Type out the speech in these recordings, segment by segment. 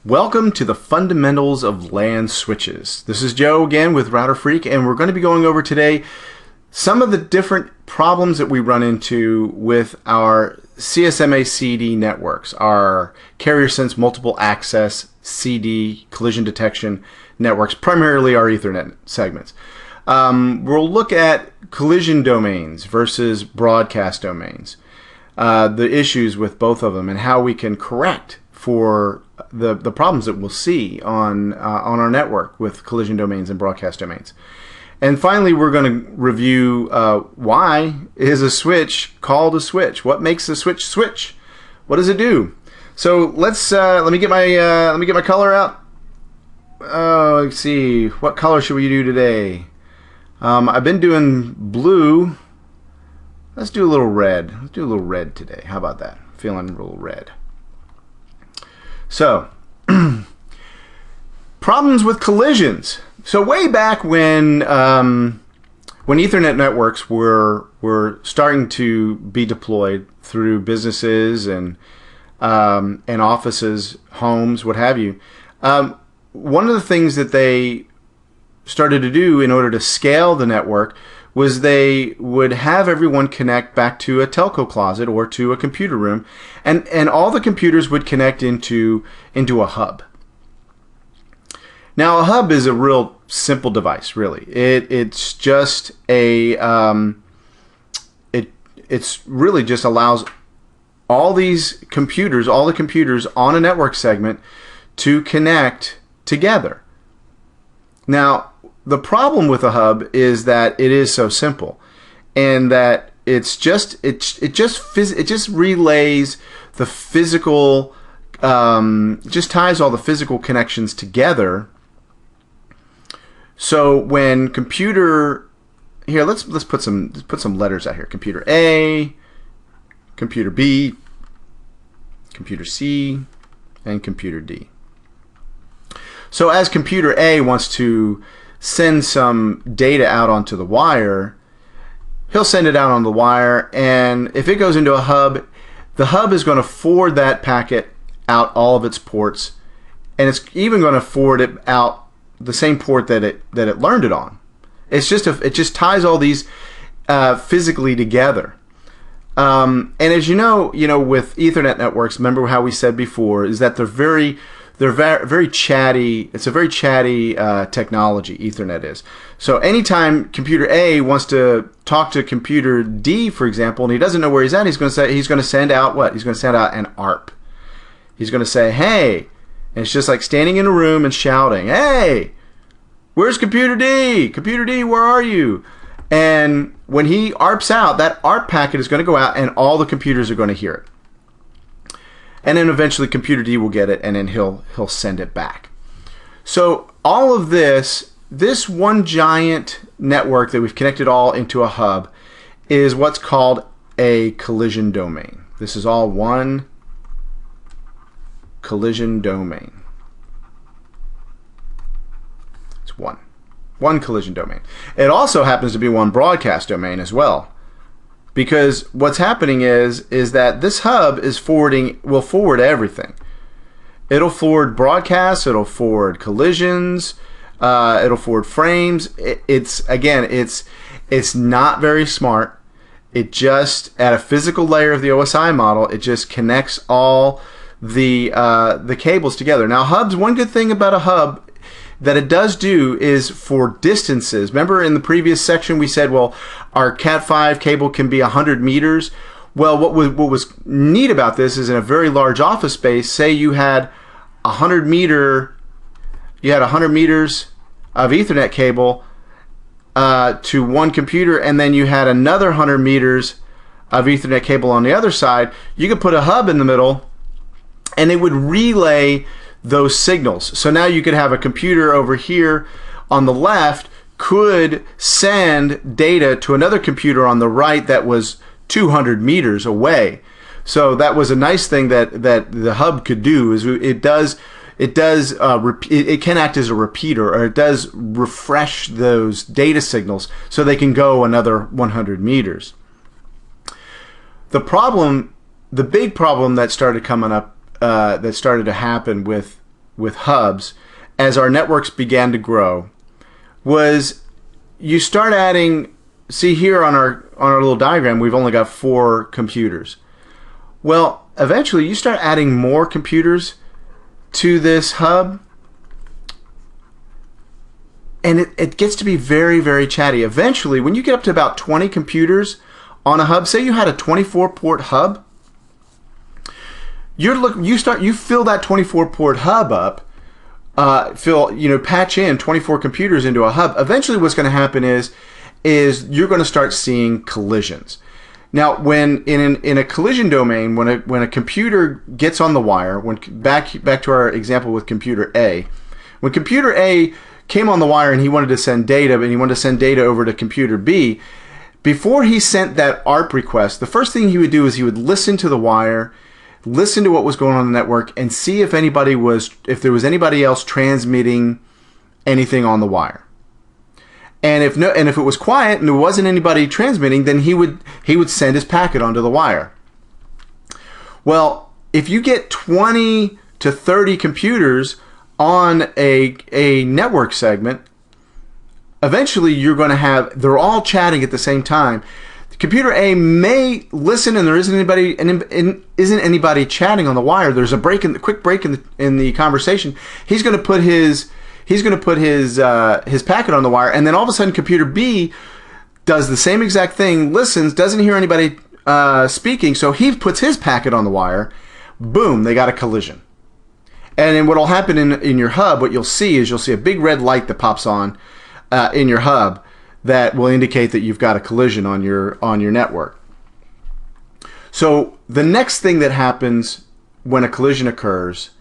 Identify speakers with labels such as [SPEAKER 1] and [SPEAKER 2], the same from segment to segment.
[SPEAKER 1] Welcome to the fundamentals of Lan Switches. This is Joe again with Router Freak, and we're going to be going over today some of the different problems that we run into with our CSMA CD networks, our carrier sense multiple access CD collision detection networks, primarily our Ethernet segments. We'll look at collision domains versus broadcast domains, the issues with both of them, and how we can correct for the problems that we'll see on our network with collision domains and broadcast domains. And finally, we're going to review why is a switch called a switch? What makes a switch switch? What does it do? So let's let me get my color out. Let's see, what color should we do today? I've been doing blue. Let's do a little red. Let's do a little red today. How about that? Feeling a little red. So, problems with collisions. So way back when Ethernet networks were starting to be deployed through businesses and offices, homes, what have you, one of the things that they started to do in order to scale the network was they would have everyone connect back to a telco closet or to a computer room, and all the computers would connect into a hub. Now, a hub is a real simple device, really. It's just a it's really just allows all these computers, all the computers on a network segment, to connect together. Now, the problem with a hub is that it is so simple, and that it just relays the physical, just ties all the physical connections together. So when computer here, let's put some letters out here. Computer A, computer B, computer C, and computer D. So as computer A wants to send some data out onto the wire, he'll send it out on the wire, and if it goes into a hub, the hub is going to forward that packet out all of its ports, and it's even going to forward it out the same port that it learned it on. It just ties all these physically together. And as you know, with Ethernet networks, remember how we said before, is that they're very chatty. It's a very chatty technology, Ethernet is. So anytime computer A wants to talk to computer D, for example, and he doesn't know where he's at, he's going to send out what? He's going to send out an ARP. He's going to say, "Hey," and it's just like standing in a room and shouting, "Hey, where's computer D? Computer D, where are you?" And when he ARPs out, that ARP packet is going to go out, and all the computers are going to hear it. And then eventually computer D will get it, and then he'll send it back. So all of this one giant network that we've connected all into a hub is what's called a collision domain. This is all one collision domain. It's one collision domain. It also happens to be one broadcast domain as well. Because what's happening is that this hub will forward everything. It'll forward broadcasts, it'll forward collisions, it'll forward frames. It's not very smart. It just, at a physical layer of the OSI model, it just connects all the cables together. Now, hubs, one good thing about a hub that it does do is for distances. Remember in the previous section we said, well, our Cat5 cable can be 100 meters. Well, what was neat about this is in a very large office space, say you had 100 meters of Ethernet cable to one computer, and then you had another 100 meters of Ethernet cable on the other side, you could put a hub in the middle, and it would relay those signals. So now you could have a computer over here on the left could send data to another computer on the right that was 200 meters away. So that was a nice thing that the hub could do, is it can act as a repeater, or it does refresh those data signals so they can go another 100 meters. The big problem that started coming up, that started to happen with with hubs as our networks began to grow was you start adding, see here on our little diagram, we've only got 4 computers. Well, eventually you start adding more computers to this hub, and it gets to be very, very chatty. Eventually, when you get up to about 20 computers on a hub, say you had a 24-port hub, you fill that 24-port hub up, patch in 24 computers into a hub. Eventually, what's going to happen is you're going to start seeing collisions. Now, when in a collision domain, when a computer gets on the wire, back to our example with computer A, when computer A came on the wire and he wanted to send data, and he wanted to send data over to computer B, before he sent that ARP request, the first thing he would do is he would listen to the wire, listen to what was going on in the network, and see if there was anybody else transmitting anything on the wire. And if it was quiet and there wasn't anybody transmitting, then he would send his packet onto the wire. Well, if you get 20 to 30 computers on a network segment, eventually you're going to have, they're all chatting at the same time. Computer A may listen and there isn't anybody chatting on the wire. There's a quick break in the conversation. He's going to put his packet on the wire, and then all of a sudden computer B does the same exact thing, listens, doesn't hear anybody speaking, so he puts his packet on the wire. Boom, they got a collision. And then what will happen in your hub, what you'll see is a big red light that pops on in your hub that will indicate that you've got a collision on your network. So the next thing that happens when a collision occurs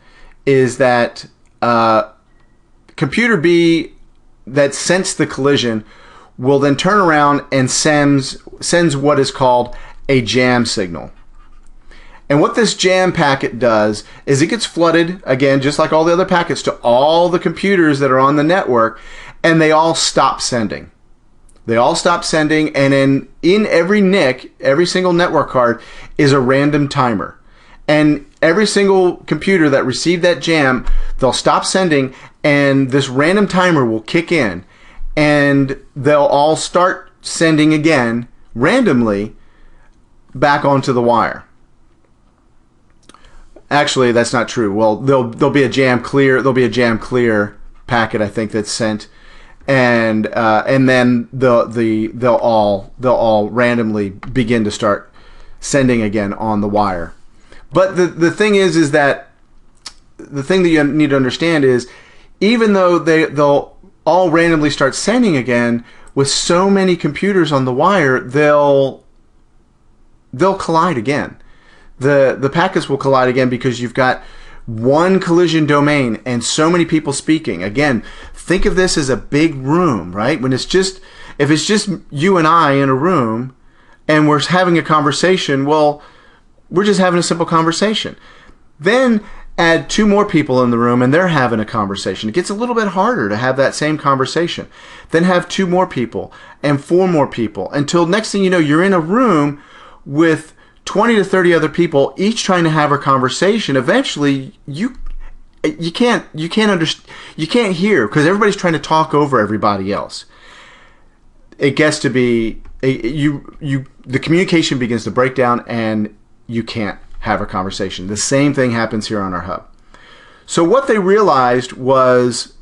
[SPEAKER 1] is that computer B that sensed the collision will then turn around and sends what is called a jam signal. And what this jam packet does is it gets flooded, again, just like all the other packets, to all the computers that are on the network, and they all stop sending. They all stop sending, and then in every NIC, every single network card, is a random timer. And every single computer that received that jam, they'll stop sending, and this random timer will kick in, and they'll all start sending again, randomly, back onto the wire. Actually, that's not true. Well, there'll be a jam clear. There'll be a jam clear packet, I think, that's sent, and then they'll all randomly begin to start sending again on the wire. But the thing is that the thing that you need to understand is, even though they'll all randomly start sending again, with so many computers on the wire, they'll collide again. The packets will collide again because you've got one collision domain and so many people speaking. Again, think of this as a big room, right? If it's just you and I in a room and we're having a conversation, well, we're just having a simple conversation. Then add 2 more people in the room and they're having a conversation. It gets a little bit harder to have that same conversation. Then have 2 more people and 4 more people, until next thing you know, you're in a room with 20 to 30 other people, each trying to have a conversation. Eventually, you can't hear, because everybody's trying to talk over everybody else. It gets to be the communication begins to break down, and you can't have a conversation. The same thing happens here on our hub. So what they realized was,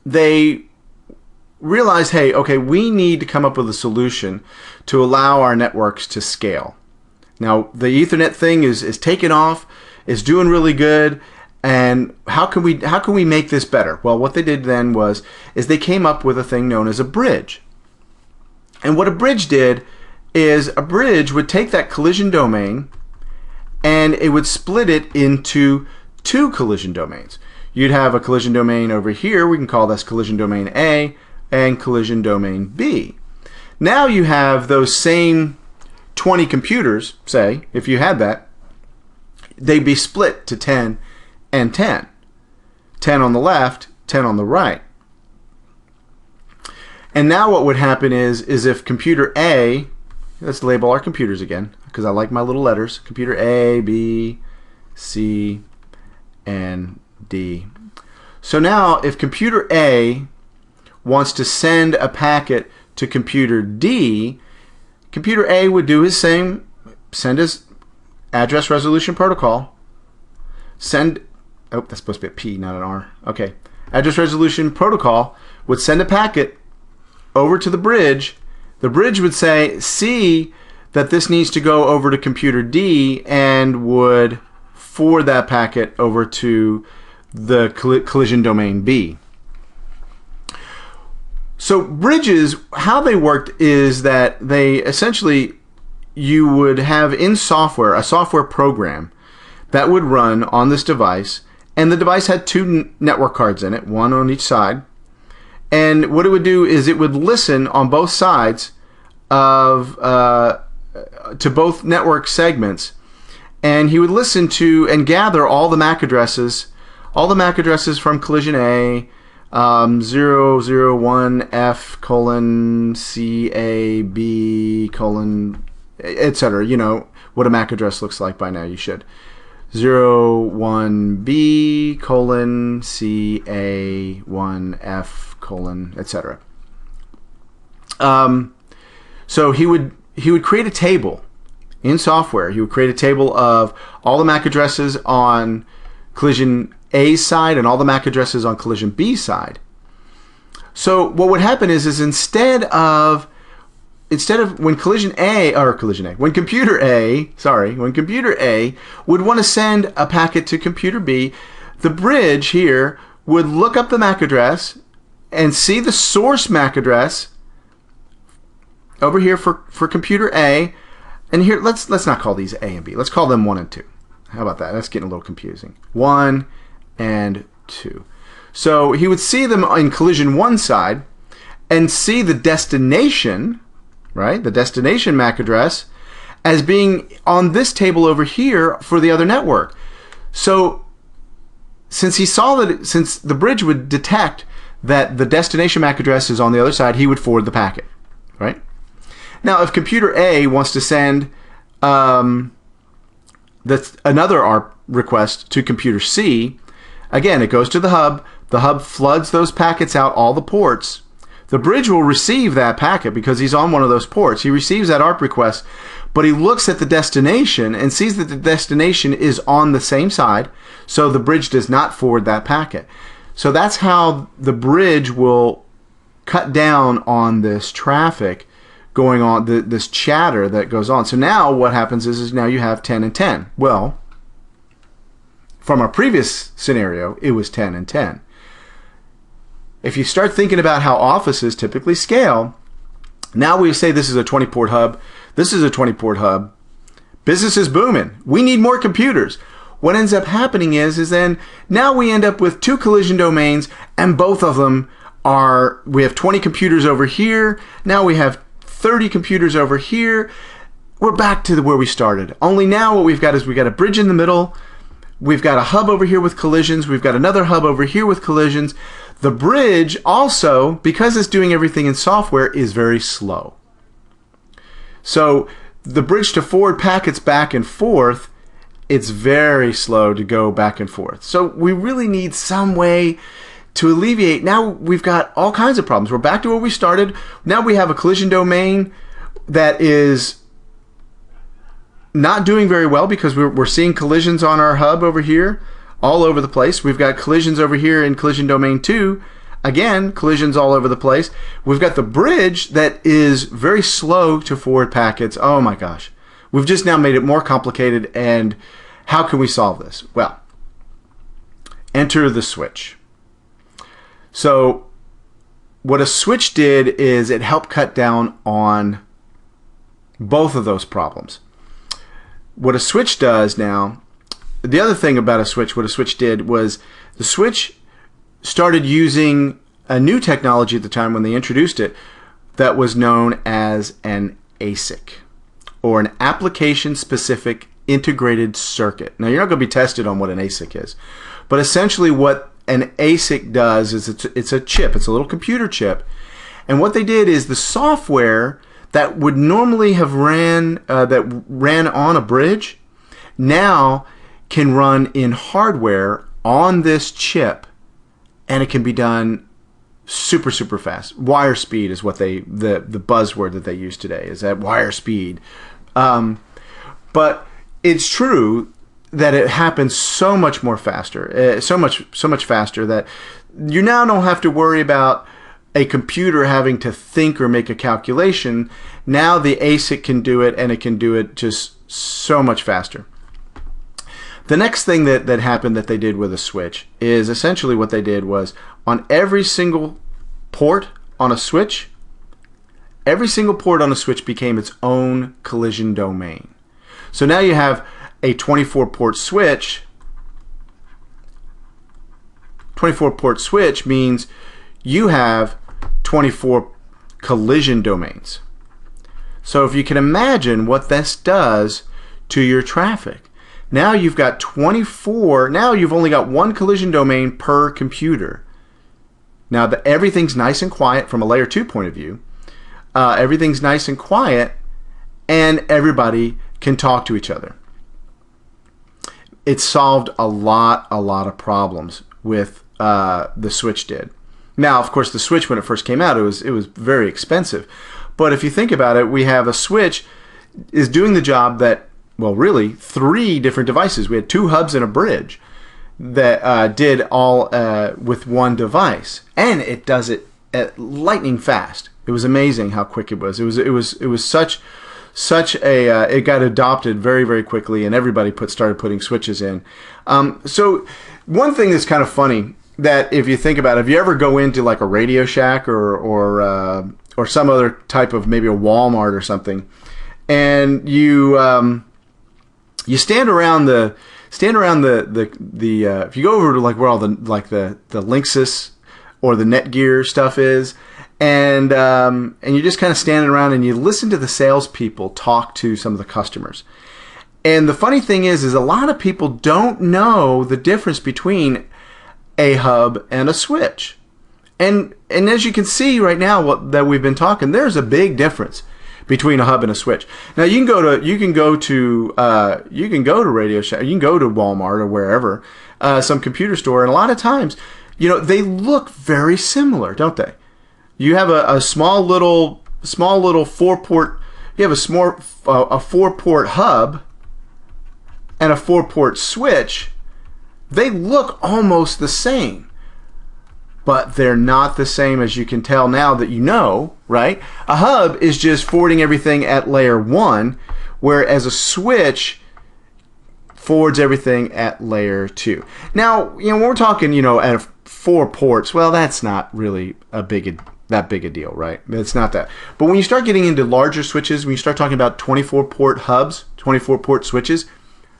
[SPEAKER 1] hey, okay, we need to come up with a solution to allow our networks to scale. Now, the Ethernet thing is taking off, is doing really good, and how can we make this better? Well, what they did then is they came up with a thing known as a bridge. And what a bridge did is, a bridge would take that collision domain and it would split it into 2 collision domains. You'd have a collision domain over here, we can call this collision domain A, and collision domain B. Now you have those same 20 computers, say, if you had that, they'd be split to 10 and 10. 10 on the left, 10 on the right. And now what would happen is if computer A, let's label our computers again, because I like my little letters, computer A, B, C, and D. So now if computer A wants to send a packet to computer D, computer A would do his same, send his address resolution protocol, send, oh, that's supposed to be a P, not an R. Okay. Address resolution protocol would send a packet over to the bridge. The bridge would say, see that this needs to go over to computer D, and would forward that packet over to the collision domain B. So bridges, how they worked is that they essentially, you would have in software, a software program that would run on this device, and the device had two network cards in it, one on each side. And what it would do is it would listen on both sides of to both network segments, and he would listen to and gather all the MAC addresses from collision A, 001F colon CAB colon, etc. You know what a MAC address looks like by now. You should. 01B colon CA1F colon, etc. So he would create a table in software. He would create a table of all the MAC addresses on collision A's side and all the MAC addresses on collision B's side. So what would happen is instead of when computer A would want to send a packet to computer B, the bridge here would look up the MAC address and see the source MAC address over here for computer A, and here let's not call these A and B. Let's call them 1 and 2. How about that? That's getting a little confusing. 1 and 2. So he would see them in collision 1 side and see the destination, right? The destination MAC address as being on this table over here for the other network. So since he saw that, since the bridge would detect that the destination MAC address is on the other side, he would forward the packet, right? Now, if computer A wants to send another ARP request to computer C, again, it goes to the hub. The hub floods those packets out all the ports. The bridge will receive that packet because he's on one of those ports. He receives that ARP request, but he looks at the destination and sees that the destination is on the same side, so the bridge does not forward that packet. So that's how the bridge will cut down on this traffic going on, this chatter that goes on. So now what happens is now you have 10 and 10. Well, from our previous scenario, it was 10 and 10. If you start thinking about how offices typically scale, now we say this is a 20-port hub. This is a 20-port hub. Business is booming. We need more computers. What ends up happening is then now we end up with 2 collision domains, and both of them are, we have 20 computers over here. Now we have 30 computers over here. We're back to where we started. Only now what we've got is we've got a bridge in the middle. We've got a hub over here with collisions. We've got another hub over here with collisions. The bridge also, because it's doing everything in software, is very slow. So the bridge to forward packets back and forth, it's very slow to go back and forth. So we really need some way to alleviate. Now we've got all kinds of problems. We're back to where we started. Now we have a collision domain that is not doing very well because we're seeing collisions on our hub over here all over the place. We've got collisions over here in collision domain 2. Again, collisions all over the place. We've got the bridge that is very slow to forward packets. Oh my gosh. We've just now made it more complicated, and how can we solve this? Well, enter the switch. So what a switch did is it helped cut down on both of those problems. What a switch does now, the other thing about a switch, what a switch did was the switch started using a new technology at the time when they introduced it that was known as an ASIC, or an application-specific integrated circuit. Now, you're not going to be tested on what an ASIC is, but essentially what an ASIC does is it's a chip. It's a little computer chip. And what they did is the software that would normally have ran on a bridge now can run in hardware on this chip, and it can be done super, super fast. Wire speed is what the buzzword that they use today, is that wire speed. But it's true that it happens so much more faster, so much faster that you now don't have to worry about a computer having to think or make a calculation. Now the ASIC can do it, and it can do it just so much faster. The next thing that happened that they did with a switch is essentially what they did was on every single port on a switch, every single port on a switch became its own collision domain. So now you have a 24-port switch. 24-port switch means you have 24 collision domains. So if you can imagine what this does to your traffic. Now you've got 24, now you've only got one collision domain per computer. Now everything's nice and quiet from a layer 2 point of view. Everything's nice and quiet, and everybody can talk to each other. It solved a lot of problems with the switch did. Now, of course, the switch, when it first came out, it was very expensive. But if you think about it, we have a switch is doing the job that, well, really, 3 different devices. We had 2 hubs and a bridge that did all with one device, and it does it at lightning fast. It was amazing how quick it was. It was such a it got adopted very, very quickly, and everybody started putting switches in. So one thing that's kind of funny, that if you think about it, if you ever go into like a Radio Shack or some other type of, maybe a Walmart or something, and you stand around the if you go over to like where all the Linksys or the Netgear stuff is, and you're just kind of standing around and you listen to the salespeople talk to some of the customers. And the funny thing is a lot of people don't know the difference between a hub and a switch. And as you can see right now, that we've been talking, there's a big difference between a hub and a switch. Now you can go to Radio Shack, you can go to Walmart or wherever, some computer store, and a lot of times, they look very similar, don't they? You have a small little 4-port. You have a 4-port hub and a 4-port switch. They look almost the same, but they're not the same, as you can tell now that you know, right? A hub is just forwarding everything at layer 1, whereas a switch forwards everything at layer 2. Now, when we're talking, at 4 ports, well, that's not really that big a deal, right? It's not that. But when you start getting into larger switches, when you start talking about 24-port hubs, 24-port switches,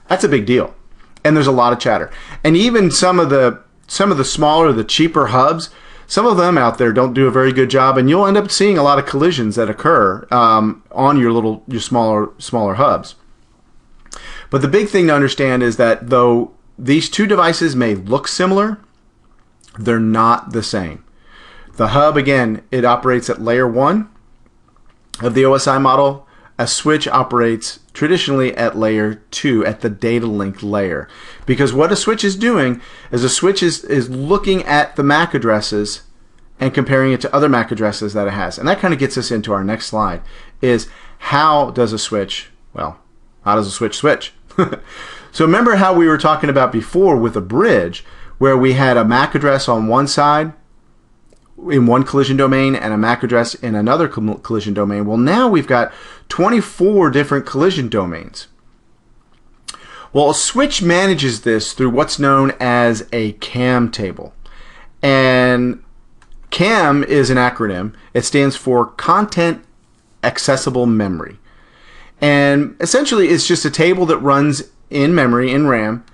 [SPEAKER 1] that's a big deal. And there's a lot of chatter. And even some of the smaller, the cheaper hubs, some of them out there don't do a very good job, and you'll end up seeing a lot of collisions that occur on your smaller hubs. But the big thing to understand is that though these 2 devices may look similar, they're not the same. The hub, again, it operates at layer 1 of the OSI model. A switch operates traditionally at layer 2, at the data link layer. Because what a switch is doing is a switch is looking at the MAC addresses and comparing it to other MAC addresses that it has. And that kind of gets us into our next slide, is how does a switch switch? So remember how we were talking about before with a bridge, where we had a MAC address on one side in one collision domain and a MAC address in another collision domain. Well, now we've got 24 different collision domains. Well, a switch manages this through what's known as a CAM table. And CAM is an acronym. It stands for Content Accessible Memory. And essentially it's just a table that runs in memory, in RAM.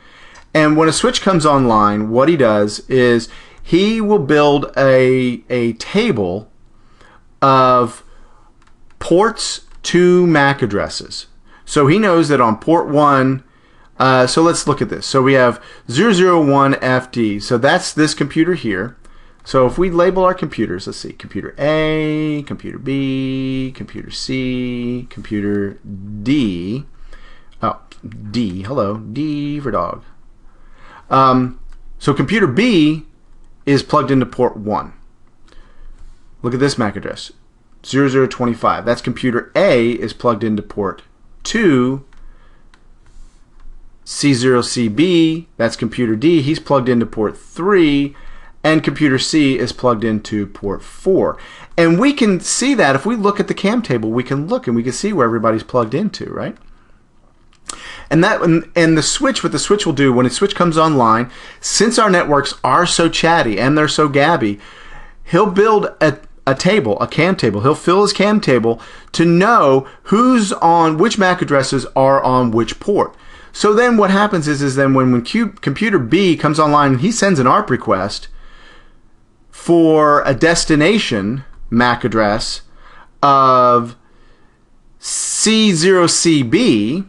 [SPEAKER 1] And when a switch comes online, what he does is he will build a table of ports to MAC addresses. So he knows that on port 1, so let's look at this. So we have 001FD. So that's this computer here. So if we label our computers, let's see, computer A, computer B, computer C, computer D. Oh, D, hello, D for dog. So computer B is plugged into port 1. Look at this MAC address, 0025. That's computer A is plugged into port 2. C0CB, that's computer D, he's plugged into port 3. And computer C is plugged into port 4. And we can see that if we look at the CAM table, we can look and we can see where everybody's plugged into, right? And the switch, what the switch will do when a switch comes online, since our networks are so chatty and they're so gabby, he'll build a table, a CAM table. He'll fill his CAM table to know who's on, which MAC addresses are on which port. So then what happens is then when computer B comes online and he sends an ARP request for a destination MAC address of C0CB,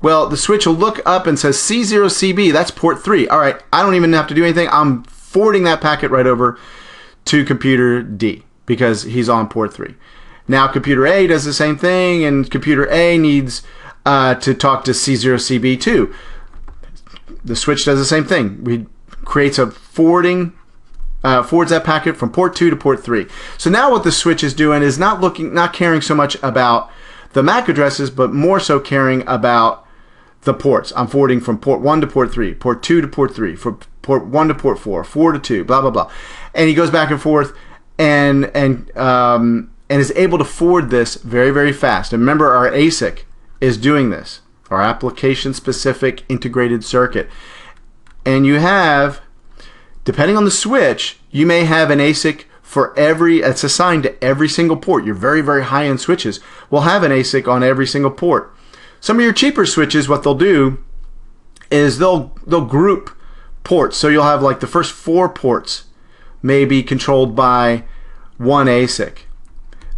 [SPEAKER 1] well, the switch will look up and says C0CB, that's port 3. All right, I don't even have to do anything. I'm forwarding that packet right over to computer D because he's on port 3. Now computer A does the same thing, and computer A needs to talk to C0CB too. The switch does the same thing. We creates a forwards that packet from port 2 to port 3. So now what the switch is doing is not caring so much about the MAC addresses, but more so caring about the ports. I'm forwarding from port 1 to port 3, port 2 to port 3, from port 1 to port 4, 4 to 2, blah blah blah. And he goes back and forth and is able to forward this very, very fast. And remember, our ASIC is doing this, our application specific integrated circuit. And you have, depending on the switch, you may have an ASIC for it's assigned to every single port. Your very, very high-end switches will have an ASIC on every single port. Some of your cheaper switches, what they'll do is they'll group ports. So you'll have like the first 4 ports may be controlled by one ASIC.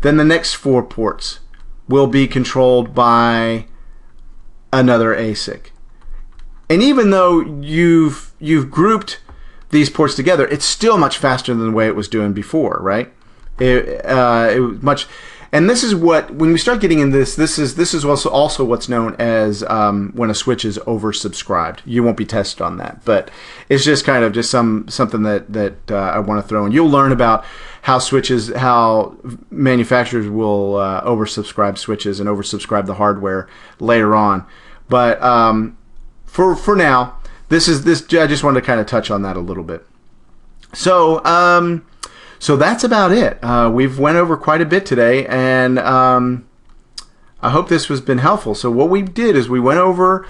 [SPEAKER 1] Then the next 4 ports will be controlled by another ASIC. And even though you've grouped these ports together, it's still much faster than the way it was doing before, right? It was much, and this is what, when we start getting in this is also what's known as when a switch is oversubscribed. You won't be tested on that, but it's just kind of just something that I want to throw in. You'll learn about how manufacturers will oversubscribe switches and oversubscribe the hardware later on. But for now, I just wanted to kind of touch on that a little bit. So that's about it. We've went over quite a bit today, and I hope this has been helpful. So what we did is we went over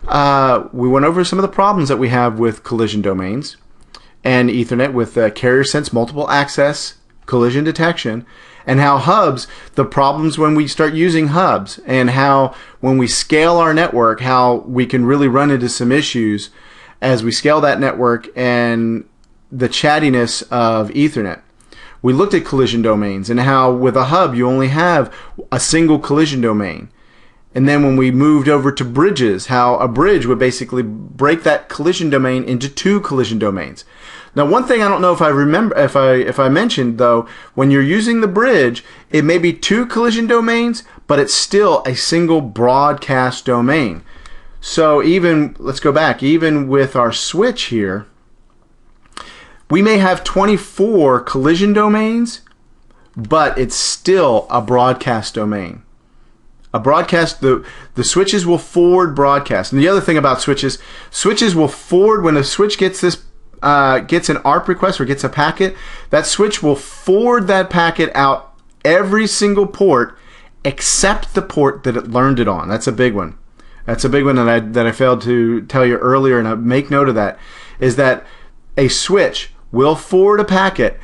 [SPEAKER 1] some of the problems that we have with collision domains and Ethernet with carrier sense multiple access collision detection, and how hubs, the problems when we start using hubs, and how when we scale our network, how we can really run into some issues as we scale that network and the chattiness of Ethernet. We looked at collision domains and how with a hub you only have a single collision domain. And then when we moved over to bridges, how a bridge would basically break that collision domain into 2 collision domains. Now, one thing I don't know if I remember, if I mentioned though, when you're using the bridge, it may be 2 collision domains, but it's still a single broadcast domain. So let's go back, even with our switch here, we may have 24 collision domains, but it's still a broadcast domain. A broadcast, the switches will forward broadcast. And the other thing about switches will forward when a switch gets an ARP request or gets a packet, that switch will forward that packet out every single port except the port that it learned it on. That's a big one. That's a big one that I failed to tell you earlier, and I make note of that, is that a switch will forward a packet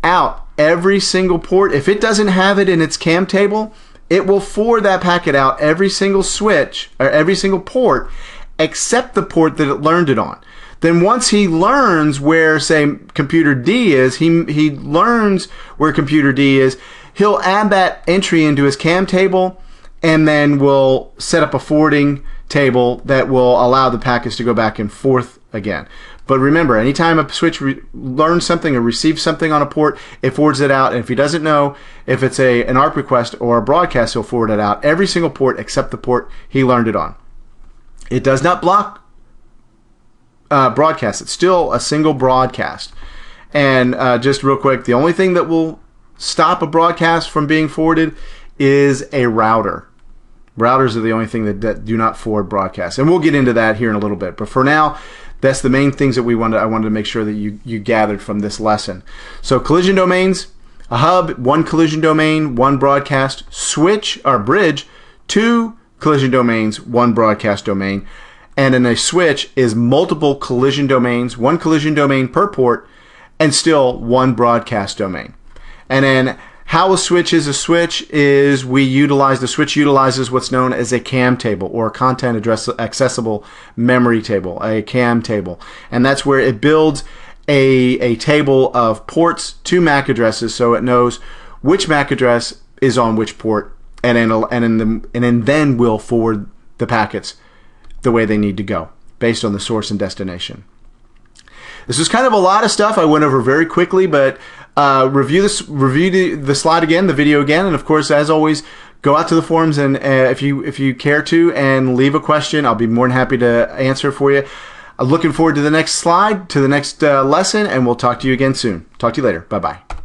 [SPEAKER 1] out every single port. If it doesn't have it in its CAM table, it will forward that packet out every single switch or every single port except the port that it learned it on. Then once he learns where, say, computer D is, he learns where computer D is, he'll add that entry into his CAM table, and then we'll set up a forwarding table that will allow the packets to go back and forth again. But remember, anytime a switch learns something or receives something on a port, it forwards it out. And if he doesn't know if it's an ARP request or a broadcast, he'll forward it out every single port except the port he learned it on. It does not block broadcast. It's still a single broadcast. And just real quick, the only thing that will stop a broadcast from being forwarded is a router. Routers are the only thing that do not forward broadcasts. And we'll get into that here in a little bit. But for now, that's the main things that I wanted to make sure that you gathered from this lesson. So collision domains, a hub, one collision domain, one broadcast. Switch or bridge, two collision domains, one broadcast domain. And in a switch is multiple collision domains, one collision domain per port, and still one broadcast domain. And then how a switch is the switch utilizes what's known as a CAM table, or content address accessible memory table, a CAM table. And that's where it builds a table of ports to MAC addresses, so it knows which MAC address is on which port, and then will forward the packets the way they need to go based on the source and destination. This is kind of a lot of stuff I went over very quickly, but review the slide again, the video again, and of course, as always, go out to the forums and if you care to, and leave a question. I'll be more than happy to answer for you. I'm looking forward to the next slide, to the next lesson, and we'll talk to you again soon. Talk to you later. Bye-bye.